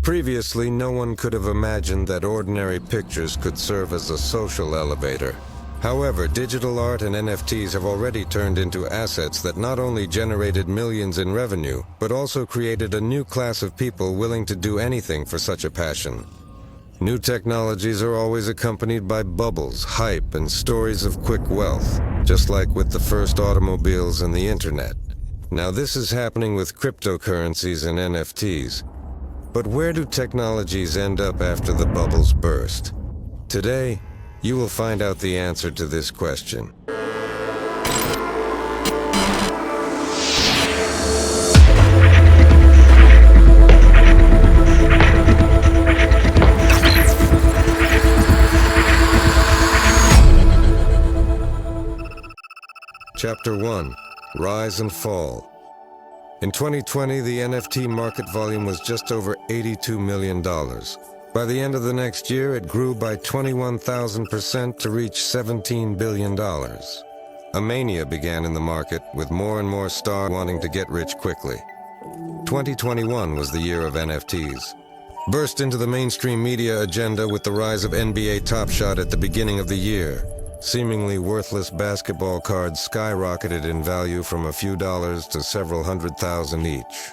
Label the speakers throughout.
Speaker 1: Previously, no one could have imagined that ordinary pictures could serve as a social elevator. However, digital art and NFTs have already turned into assets that not only generated millions in revenue, but also created a new class of people willing to do anything for such a passion. New technologies are always accompanied by bubbles, hype, and stories of quick wealth, just like with the first automobiles and the internet. Now this is happening with cryptocurrencies and NFTs. But where do technologies end up after the bubbles burst? Today, you will find out the answer to this question. Chapter 1. Rise and Fall. In 2020, the NFT market volume was just over $82 million. By the end of the next year, it grew by 21,000% to reach $17 billion. A mania began in the market, with more and more stars wanting to get rich quickly. 2021 was the year of NFTs. Burst into the mainstream media agenda with the rise of NBA Top Shot at the beginning of the year. Seemingly worthless basketball cards skyrocketed in value from a few dollars to several $100,000 each.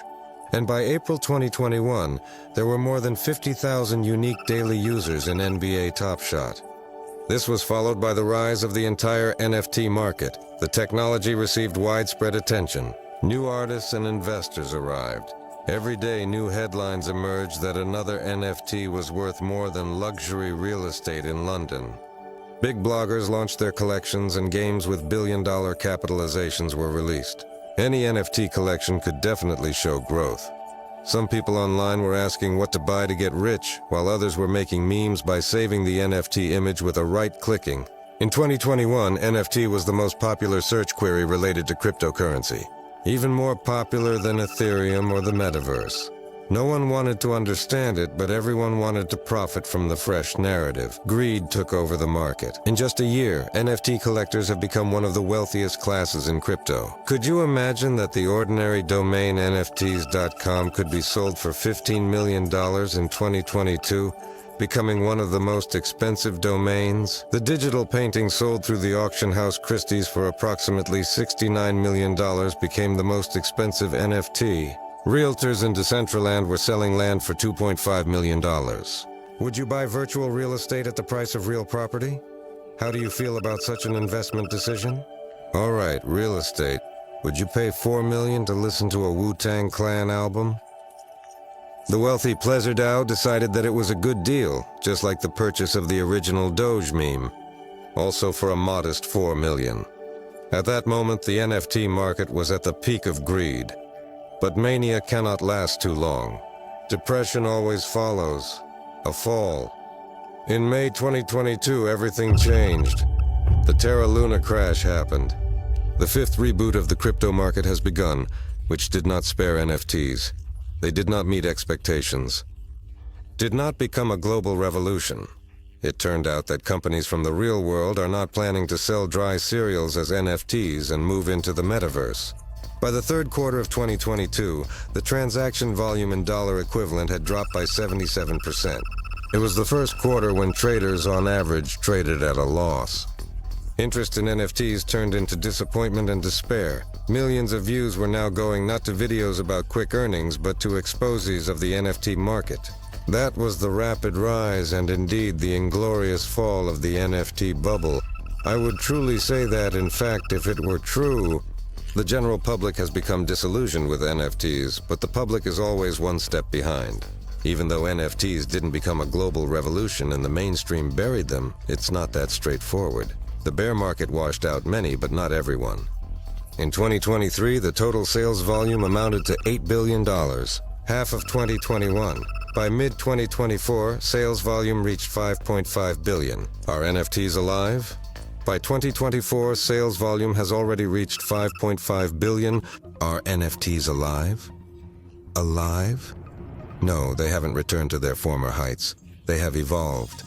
Speaker 1: And by April 2021, there were more than 50,000 unique daily users in NBA Top Shot. This was followed by the rise of the entire NFT market. The technology received widespread attention. New artists and investors arrived. Every day, new headlines emerged that another NFT was worth more than luxury real estate in London. Big bloggers launched their collections, and games with billion-dollar capitalizations were released. Any NFT collection could definitely show growth. Some people online were asking what to buy to get rich, while others were making memes by saving the NFT image with a right-clicking. In 2021, NFT was the most popular search query related to cryptocurrency, even more popular than Ethereum or the metaverse. No one wanted to understand it, but everyone wanted to profit from the fresh narrative. Greed took over the market. In just a year, NFT collectors have become one of the wealthiest classes in crypto. Could you imagine that the ordinary domain NFTs.com could be sold for $15 million in 2022, becoming one of the most expensive domains? The digital painting sold through the auction house Christie's for approximately $69 million became the most expensive NFT. Realtors in Decentraland were selling land for $2.5 million. Would you buy virtual real estate at the price of real property? How do you feel about such an investment decision? All right, real estate. Would you pay $4 million to listen to a Wu-Tang Clan album? The wealthy Pleasurdao decided that it was a good deal, just like the purchase of the original Doge meme, also for a modest $4 million. At that moment, the NFT market was at the peak of greed. But mania cannot last too long. Depression always follows a fall. In May 2022, everything changed. The Terra Luna crash happened. The fifth reboot of the crypto market has begun, which did not spare NFTs. They did not meet expectations. Did not become a global revolution. It turned out that companies from the real world are not planning to sell dry cereals as NFTs and move into the metaverse. By the third quarter of 2022, the transaction volume in dollar equivalent had dropped by 77%. It was the first quarter when traders, on average, traded at a loss. Interest in NFTs turned into disappointment and despair. Millions of views were now going not to videos about quick earnings, but to exposes of the NFT market. That was the rapid rise and indeed the inglorious fall of the NFT bubble. I would truly say that, in fact, if it were true, the general public has become disillusioned with NFTs, but the public is always one step behind. Even though NFTs didn't become a global revolution and the mainstream buried them, it's not that straightforward. The bear market washed out many, but not everyone. In 2023, the total sales volume amounted to $8 billion, half of 2021. By mid-2024, sales volume reached $5.5 billion. Are NFTs alive? By 2024, sales volume has already reached $5.5 billion. Are NFTs alive? Alive? No, they haven't returned to their former heights. They have evolved.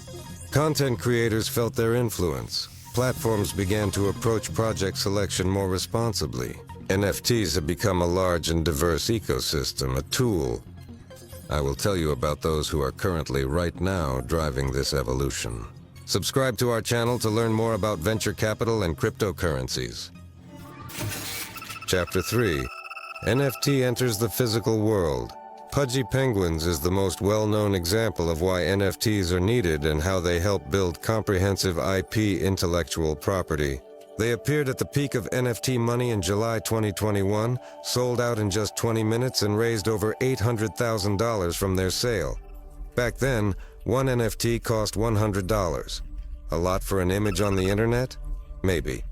Speaker 1: Content creators felt their influence. Platforms began to approach project selection more responsibly. NFTs have become a large and diverse ecosystem, a tool. I will tell you about those who are currently, right now, driving this evolution. Subscribe to our channel to learn more about venture capital and cryptocurrencies. Chapter 3. NFT enters the physical world. Pudgy Penguins is the most well-known example of why NFTs are needed and how they help build comprehensive IP intellectual property. They appeared at the peak of NFT money in July 2021, sold out in just 20 minutes, and raised over $800,000 from their sale. Back then, one NFT cost $100. A lot for an image on the internet? Maybe.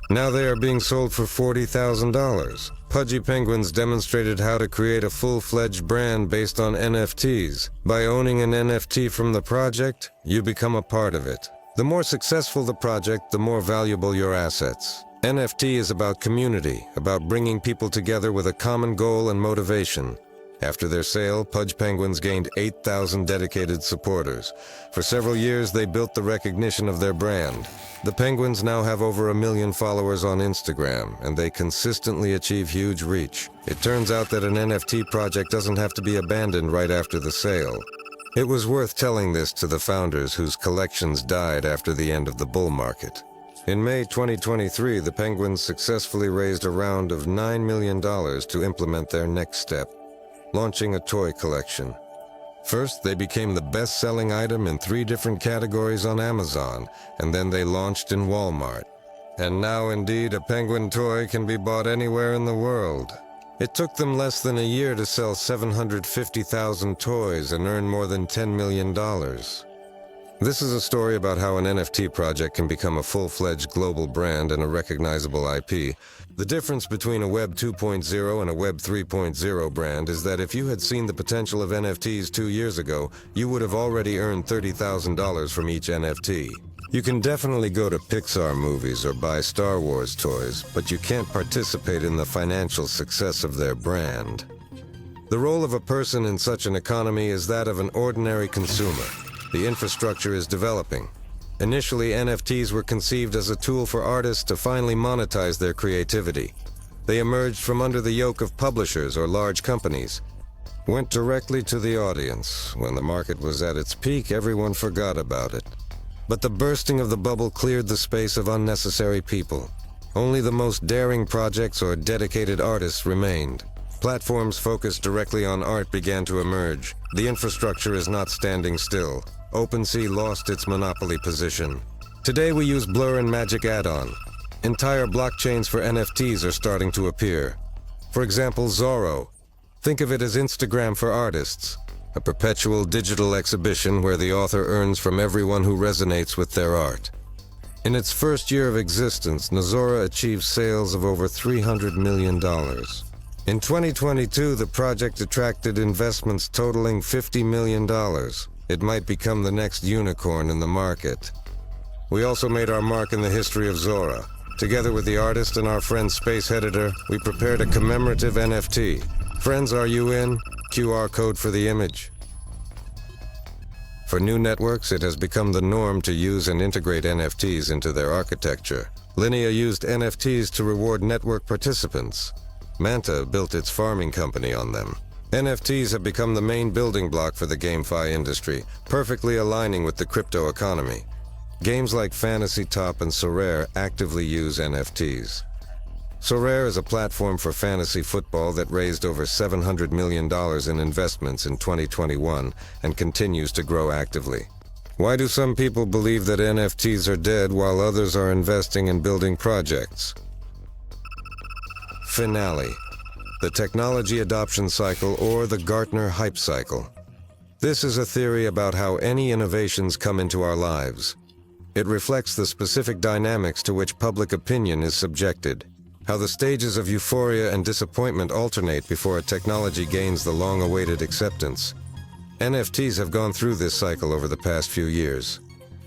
Speaker 1: Now they are being sold for $40,000. Pudgy Penguins demonstrated how to create a full-fledged brand based on NFTs. By owning an NFT from the project, you become a part of it. The more successful the project, the more valuable your assets. NFT is about community, about bringing people together with a common goal and motivation. After their sale, Pudgy Penguins gained 8,000 dedicated supporters. For several years, they built the recognition of their brand. The Penguins now have over 1 million followers on Instagram, and they consistently achieve huge reach. It turns out that an NFT project doesn't have to be abandoned right after the sale. It was worth telling this to the founders whose collections died after the end of the bull market. In May 2023, the Penguins successfully raised a round of $9 million to implement their next step, launching a toy collection. First, they became the best-selling item in 3 different categories on Amazon, and then they launched in Walmart. And now, indeed, a penguin toy can be bought anywhere in the world. It took them less than a year to sell 750,000 toys and earn more than $10 million. This is a story about how an NFT project can become a full-fledged global brand and a recognizable IP. The difference between a Web 2.0 and a Web 3.0 brand is that if you had seen the potential of NFTs 2 years ago, you would have already earned $30,000 from each NFT. You can definitely go to Pixar movies or buy Star Wars toys, but you can't participate in the financial success of their brand. The role of a person in such an economy is that of an ordinary consumer. The infrastructure is developing. Initially, NFTs were conceived as a tool for artists to finally monetize their creativity. They emerged from under the yoke of publishers or large companies. Went directly to the audience. When the market was at its peak, everyone forgot about it. But the bursting of the bubble cleared the space of unnecessary people. Only the most daring projects or dedicated artists remained. Platforms focused directly on art began to emerge. The infrastructure is not standing still. OpenSea lost its monopoly position. Today we use Blur and Magic Add-on. Entire blockchains for NFTs are starting to appear. For example, Zorro. Think of it as Instagram for artists. A perpetual digital exhibition where the author earns from everyone who resonates with their art. In its first year of existence, Nezora achieved sales of over $300 million. In 2022, the project attracted investments totaling $50 million. It might become the next unicorn in the market. We also made our mark in the history of Zora. Together with the artist and our friend Space Editor, we prepared a commemorative NFT. Friends, are you in? QR code for the image. For new networks, it has become the norm to use and integrate NFTs into their architecture. Linea used NFTs to reward network participants. Manta built its farming company on them. NFTs have become the main building block for the GameFi industry, perfectly aligning with the crypto economy. Games like Fantasy Top and Sorare actively use NFTs. Sorare is a platform for fantasy football that raised over $700 million in investments in 2021 and continues to grow actively. Why do some people believe that NFTs are dead while others are investing in building projects? Finale. The technology adoption cycle, or the Gartner hype cycle. This is a theory about how any innovations come into our lives. It reflects the specific dynamics to which public opinion is subjected, how the stages of euphoria and disappointment alternate before a technology gains the long-awaited acceptance. NFTs have gone through this cycle over the past few years.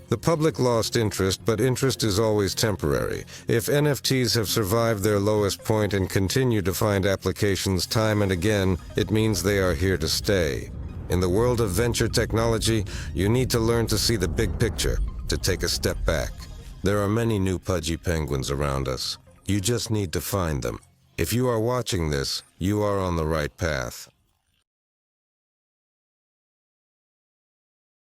Speaker 1: The public lost interest, but interest is always temporary. If NFTs have survived their lowest point and continue to find applications time and again, it means they are here to stay. In the world of venture technology, you need to learn to see the big picture, to take a step back. There are many new Pudgy Penguins around us. You just need to find them. If you are watching this, you are on the right path.